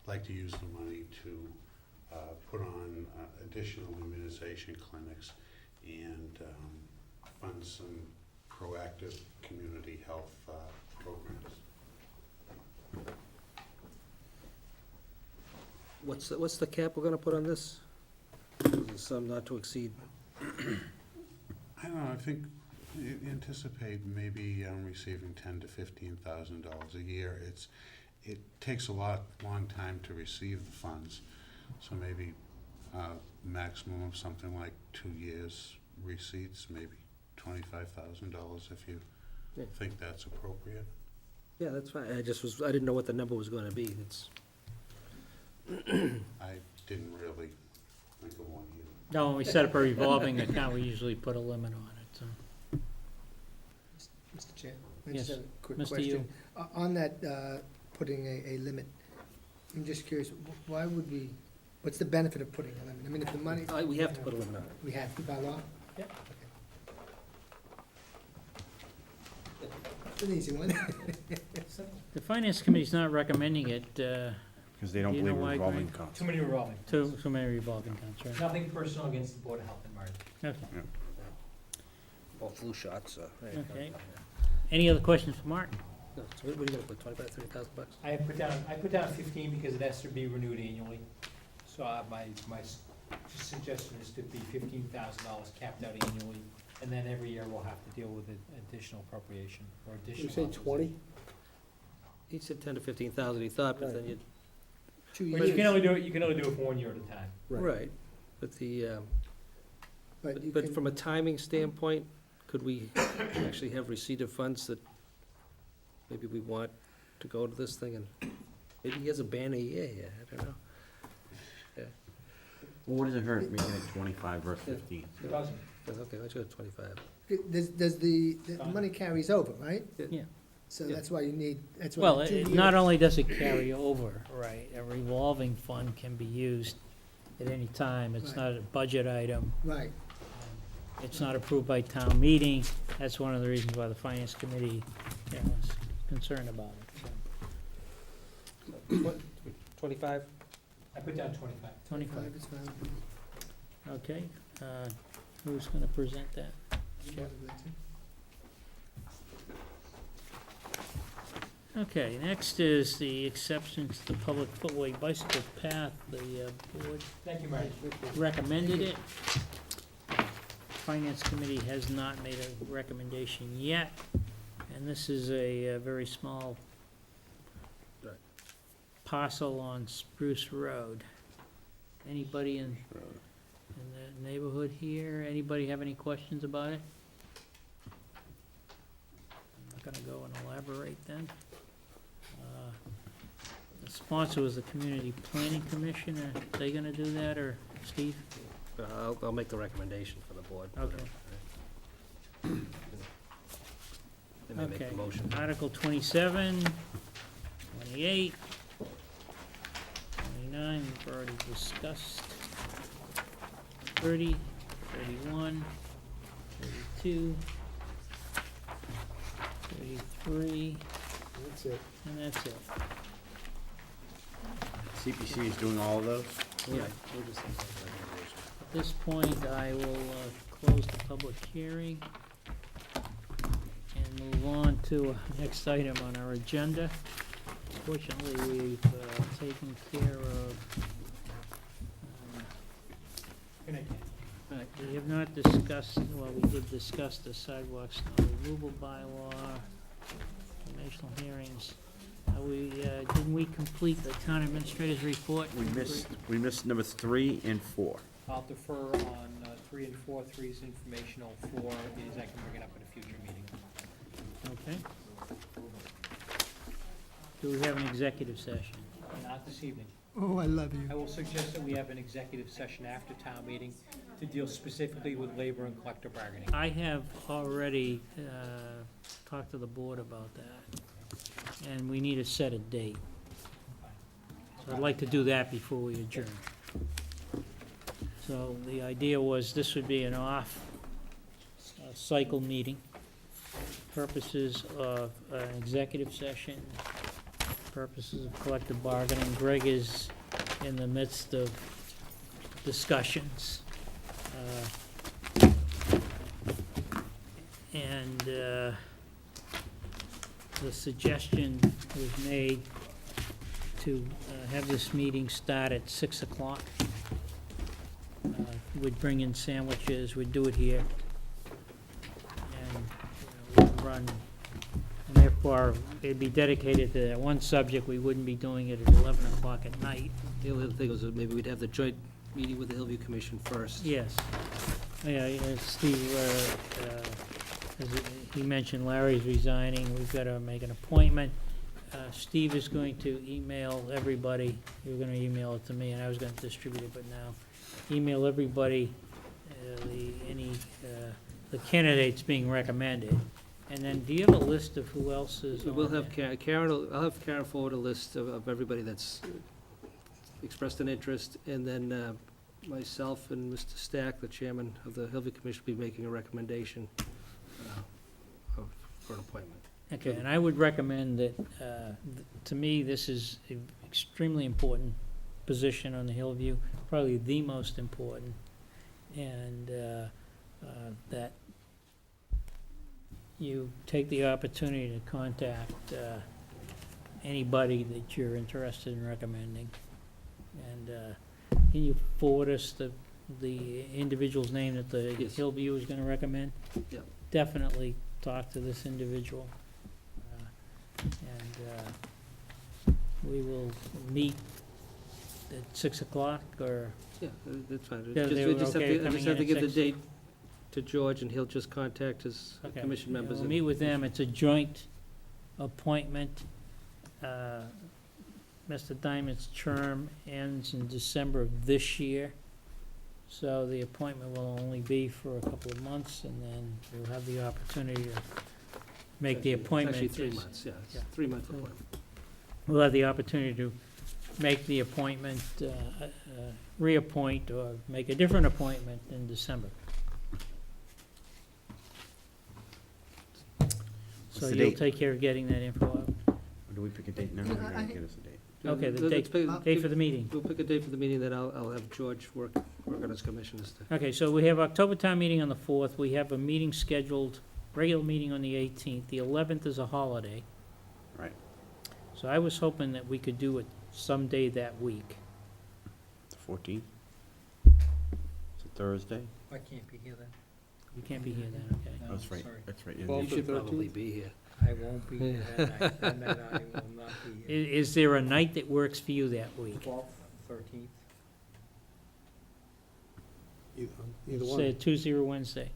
like to use the money to put on additional immunization clinics and fund some proactive community health programs. What's the cap we're gonna put on this? Some not to exceed. I don't know, I think you anticipate maybe receiving $10,000 to $15,000 a year. It takes a long time to receive the funds, so maybe maximum of something like 2 years receipts, maybe $25,000 if you Yeah. think that's appropriate. Yeah, that's fine. I didn't know what the number was gonna be. It's, I didn't really think of one either. No, when we set up a revolving account, we usually put a limit on it, so. Mr. Chair, I Yes, just have a quick Mr. question. On that, putting a limit, I'm just curious, why would we, what's the benefit of putting a limit? I mean, if the money, we have to put a limit on it. we have to by law? Yep. It's an easy one. The finance committee's not recommending it, Because they don't Do you know believe in why, revolving Greg? accounts. Too many revolving. too many revolving accounts, right? Nothing personal against the Board of Health and Marty. Okay. Or flu shots, Okay. Any other questions for Martin? No, so what are you gonna put, 25, 30,000 bucks? I put down 15 because it has to be renewed annually. So my suggestion is to be $15,000 capped out annually, and then every year we'll have to deal with an additional appropriation or additional. You say 20? He said 10 to 15,000, he thought, but then you'd. 2 But you can only years, do it for 1 year at a time. Right, but but you but can, from a timing standpoint, could we actually have receipt of funds that maybe we want to go to this thing, and maybe he has a banner year, yeah, I don't know. Well, what does it hurt making it 25 versus 15? It doesn't. Okay, let's go to 25. does the money carries over, right? Yeah. So Yeah. that's why you need, that's why Well, the 2 years. not only does it carry over, right, a revolving fund can be used at any time. It's Right. not a budget item. Right, It's not approved by town meeting. That's one of the reasons why the finance committee, is concerned about it. So, 25? I put down 25. 25, is fine. okay. Who's gonna present that? Sure. Okay, next is the exception to the public footway bicycle path. The board Thank you, Marty. recommended it. Finance committee has not made a recommendation yet, and this is a very small Right. parcel on Spruce Road. Anybody in the neighborhood here, anybody have any questions about it? I'm not gonna go and elaborate then. The sponsor was the Community Planning Commission. Are they gonna do that, or Steve? I'll make the recommendation for the board. Okay. They may make Okay, the motion. Article 27, 28, 29, we've already discussed. 30, 31, 32, 33, That's it. and that's it. CPC is doing all of those? Yeah. We'll just make the recommendation. At this point, I will close the public hearing and move on to our next item on our agenda. Fortunately, we've taken care of, Good night, Ken. we have not discussed, well, we did discuss the sidewalk snow removal bylaw, informational hearings. Didn't we complete the town administrator's report? We missed number 3 and 4. I'll defer on 3 and 4. 3 is informational, 4 is I can bring it up at a future meeting. Okay. Do we have an executive session? Not this evening. Oh, I love you. I will suggest that we have an executive session after town meeting to deal specifically with labor and collective bargaining. I have already talked to the board about that, and we need to set a date. So I'd like to do that before we adjourn. So the idea was this would be an off-cycle meeting, purposes of an executive session, purposes of collective bargaining. Greg is in the midst of discussions. And the suggestion was made to have this meeting start at 6 o'clock. We'd bring in sandwiches, we'd do it here. And we'd run, and therefore, it'd be dedicated to that one subject. We wouldn't be doing it at 11 o'clock at night. The only thing was that maybe we'd have the joint meeting with the Hillview Commission first. Yes. Yeah, Steve, as he mentioned, Larry's resigning. We've got to make an appointment. Steve is going to email everybody. You were going to email it to me, and I was going to distribute it, but now email everybody the candidates being recommended. And then, do you have a list of who else is on We'll have there? I'll have Karen forward a list of everybody that's expressed an interest, and then myself and Mr. Stack, the chairman of the Hillview Commission, will be making a recommendation for an appointment. Okay, and I would recommend that, to me, this is an extremely important position on the Hillview, probably the most important, and that you take the opportunity to contact anybody that you're interested in recommending. And can you forward us the individual's name that the Yes. Hillview is going to recommend? Yep. Definitely talk to this individual. And we will meet at 6 o'clock, or, Yeah, that's fine. Yeah, they were okay I coming just have in to at give the 6? date to George, and he'll just contact his okay. commission members. We'll meet with them. It's a joint appointment. Mr. Diamond's term ends in December of this year, so the appointment will only be for a couple of months, and then we'll have the opportunity to make the appointment. It's actually 3 is- months, yeah, it's yeah. a 3-month appointment. We'll have the opportunity to make the appointment, reappoint, or make a different appointment in December. So the you'll date? take care of getting that info out? Or do we pick a date now? Or Yeah, you gotta I- get us a date? Okay, the Let's pick- Date for the meeting. We'll pick a date for the meeting, then I'll have George work on his commissioners to. Okay, so we have October town meeting on the 4th. We have a meeting scheduled, regular meeting on the 18th. The 11th is a holiday. Right. So I was hoping that we could do it someday that week. The 14th? It's a Thursday? I can't be here then. You can't be here then, okay? No, That's right, sorry. that's right. yeah, Well, You the- should probably be here. I won't be here that night. That night I will not be here. Is there a night that works for you that week? 12th, 13th. Either Say one. a Tuesday or Wednesday?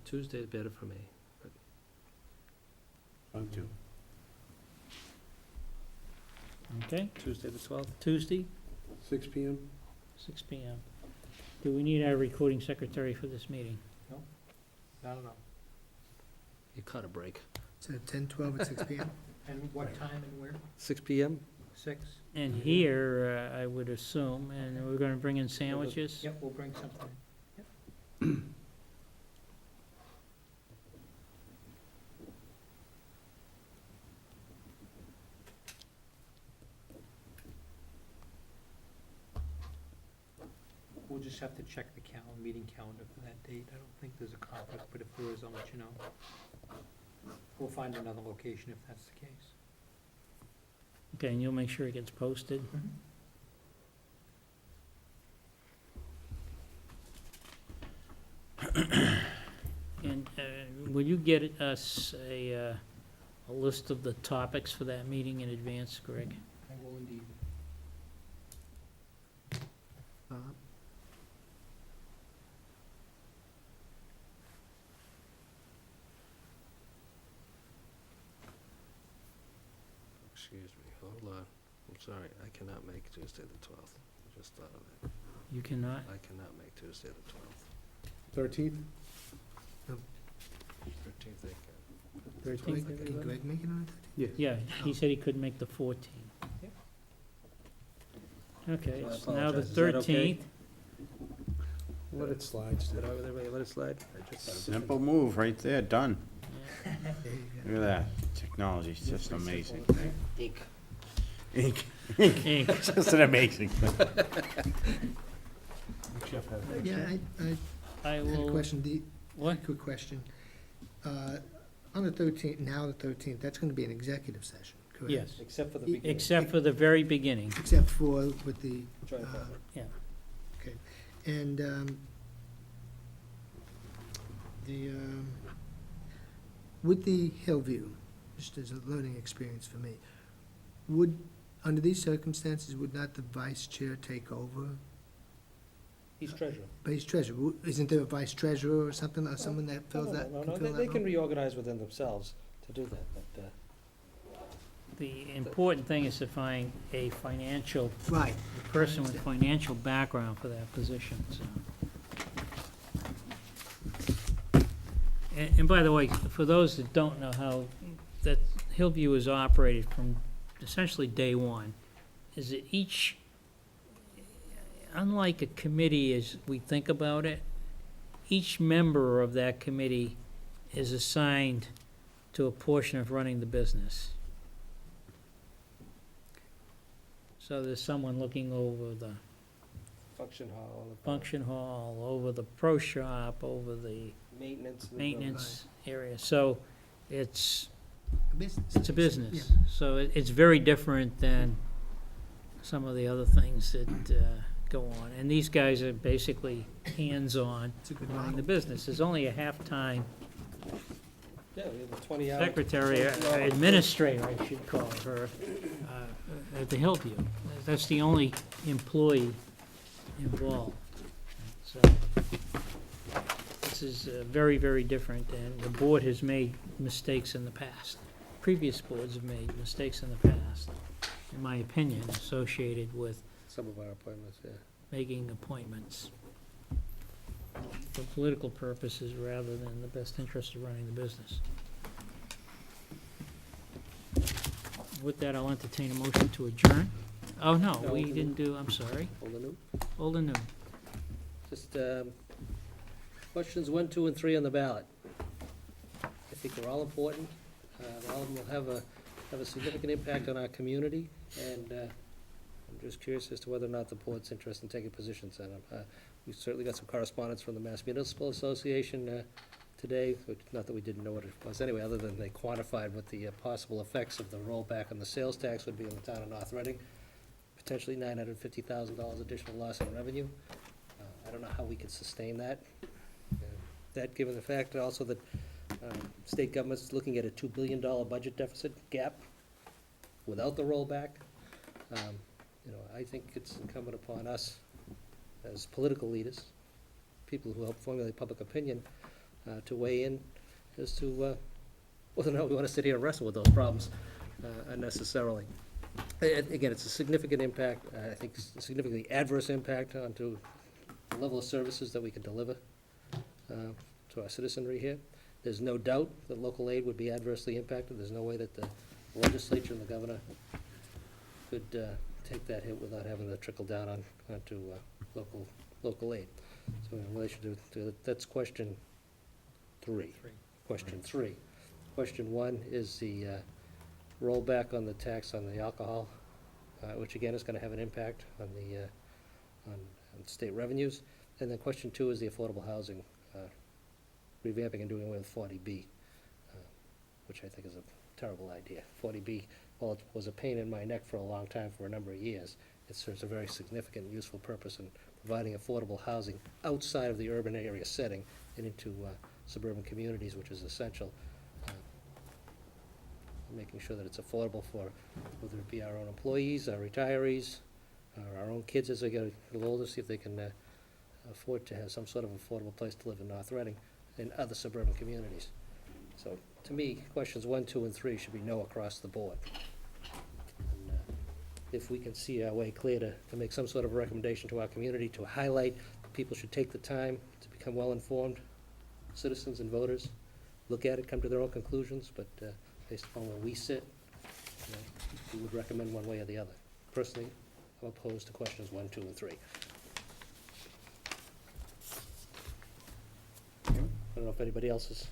Tuesday's better for me. Fine, too. Okay, Tuesday the 12th? Tuesday, 6 PM? 6 PM. Do we need our recording secretary for this meeting? Not at all. You caught a break. So 10, 12 at 6 PM? And what time and where? 6 PM? 6? And here, I would assume, and we're gonna bring in sandwiches? Yep, we'll bring something. We'll just have to check the meeting calendar for that date. I don't think there's a conflict, but if there is, I'll let you know. We'll find another location if that's the case. Okay, and you'll make sure it gets posted? And will you get us a list of the topics for that meeting in advance, Greg? I will indeed. Excuse me, hold on. I'm sorry, I cannot make Tuesday the 12th. I just thought of it. You cannot? I cannot make Tuesday the 12th. 13th? 13th, I can. 13th? Can Greg make it on the 13th? Yeah, he said he couldn't make the 14th. Yep. Okay, So I so now the apologize. Is that okay? 13th. Let it slide, Is Steve. that all right with everybody? Let it slide? I just thought of it. Simple move, right there, done. Yeah. There you Look at that, technology's just amazing. Ink. Ink, Ink. just an amazing thing. Jeff has go. Yeah, I I had a will, question, what? quick question. On the 13th, now the 13th, that's gonna be an executive session, correct? Yes, Except for the E- beginning. except for the very beginning. Except for with the, Joint uh, public. Yeah. okay, and, with the Hillview, just as a learning experience for me, would, under these circumstances, would not the vice chair take over? He's treasurer. But he's treasurer, isn't there a vice treasurer or something, or someone that fills that, No, can no, fill they that can role? reorganize within themselves to do that, but, The important thing is to find a financial, Right, a person with financial background for that position, so. And by the way, for those that don't know how, that Hillview is operated from essentially day one, is that each, unlike a committee as we think about it, each member of that committee is assigned to a portion of running the business. So there's someone looking over the function hall. function hall, over the pro shop, over the Maintenance. maintenance area. So it's a business. It's a business, Yeah. so it's very different than some of the other things that go on. And these guys are basically hands-on It's a good running model. the business. There's only a half-time Yeah, we have a 20-hour. secretary, administrator, I should call her, at the Hillview. That's the only employee involved. So this is very, very different, and the board has made mistakes in the past. Previous boards have made mistakes in the past, in my opinion, associated with Some of our appointments, yeah. making appointments for political purposes rather than the best interest of running the business. With that, I'll entertain a motion to adjourn. Oh, no, No, we we- didn't do, I'm sorry, Hold on, old and new. just, questions 1, 2, and 3 on the ballot. I think they're all important. All of them will have a significant impact on our community, and I'm just curious as to whether or not the board's interested in taking positions on them. We certainly got some correspondence from the Mass Municipal Association today, not that we didn't know what it was anyway, other than they quantified what the possible effects of the rollback on the sales tax would be in the town of North Reading. Potentially $950,000 additional loss in revenue. I don't know how we could sustain that. That, given the fact also that state government's looking at a $2 billion budget deficit gap without the rollback. I think it's incumbent upon us as political leaders, people who help formulate public opinion, to weigh in as to whether or not we want to sit here and wrestle with those problems unnecessarily. Again, it's a significant impact, I think a significantly adverse impact onto the level of services that we can deliver to our citizenry here. There's no doubt that local aid would be adversely impacted. There's no way that the legislature and the governor could take that hit without having to trickle down onto local aid. So in relation to that's question 3. Question 3. Question 1 is the rollback on the tax on the alcohol, which again is going to have an impact on the on state revenues. And then question 2 is the affordable housing, revamping and doing away with 40B, which I think is a terrible idea. 40B, while it was a pain in my neck for a long time, for a number of years, it serves a very significant and useful purpose in providing affordable housing outside of the urban area setting and into suburban communities, which is essential. Making sure that it's affordable for whether it be our own employees, our retirees, or our own kids as they get a little older, see if they can afford to have some sort of affordable place to live in North Reading and other suburban communities. So, to me, questions 1, 2, and 3 should be no across the board. And, if we can see our way clear to make some sort of recommendation to our community to highlight that people should take the time to become well-informed citizens and voters, look at it, come to their own conclusions, but based upon where we sit, we would recommend one way or the other. Personally, I'm opposed to questions 1, 2, and 3. I don't know if anybody else is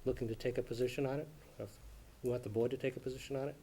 looking to take a position on it? Or if you want the board to take a position on it?